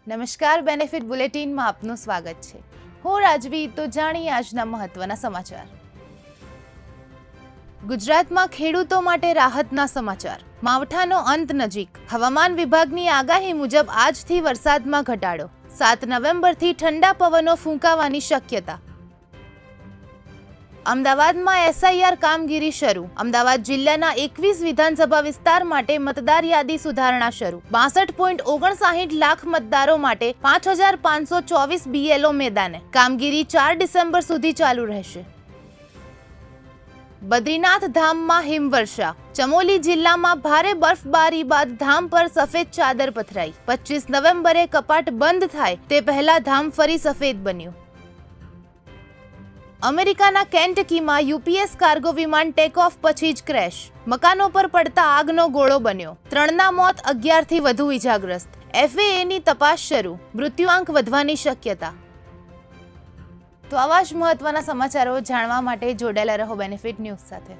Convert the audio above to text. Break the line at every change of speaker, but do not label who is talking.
નમસ્કાર, બેનિફિટ બુલેટિનમાં આપનું સ્વાગત છે. હું રાજવી. તો જાણીએ આજના મહત્વના સમાચાર. ગુજરાતમાં ખેડૂતો માટે રાહતના સમાચાર. માવઠાનો અંત નજીક. હવામાન વિભાગની આગાહી મુજબ આજથી વરસાદમાં ઘટાડો. 7 નવેમ્બરથી ઠંડા પવનો ફૂંકાવાની શક્યતા. અમદાવાદમાં એસઆઈઆર કામગીરી શરૂ. અમદાવાદ જિલ્લાના 21 વિધાનસભા વિસ્તાર માટે મતદાર યાદી સુધારણા શરૂ. 62.59 લાખ મતદારો માટે 5524 બીએલઓ મેદાને. કામગીરી 4 ડિસેમ્બર સુધી ચાલુ રહેશે. બદ્રીનાથ ધામમાં હિમવર્ષા. ચમોલી જિલ્લામાં ભારે બર્ફબારી બાદ ધામ પર સફેદ ચાદર પથરાઈ. 25 નવેમ્બરે કપાટ બંધ થાય તે પહેલા ધામ ફરી સફેદ બન્યું. અમેરિકાના કેન્ટકીમાં યુપીએસ કાર્ગો વિમાન ટેક ઓફ પછી જ ક્રેશ. મકાનો પર પડતા આગનો ગોળો બન્યો. 3ના મોત, 11થી વધુ ઇજાગ્રસ્ત. એફએએની તપાસ શરૂ. મૃત્યુઆંક વધવાની શક્યતા. તો આવા જ મહત્વના સમાચારો જાણવા માટે જોડાયેલા રહો બેનિફિટ ન્યૂઝ સાથે.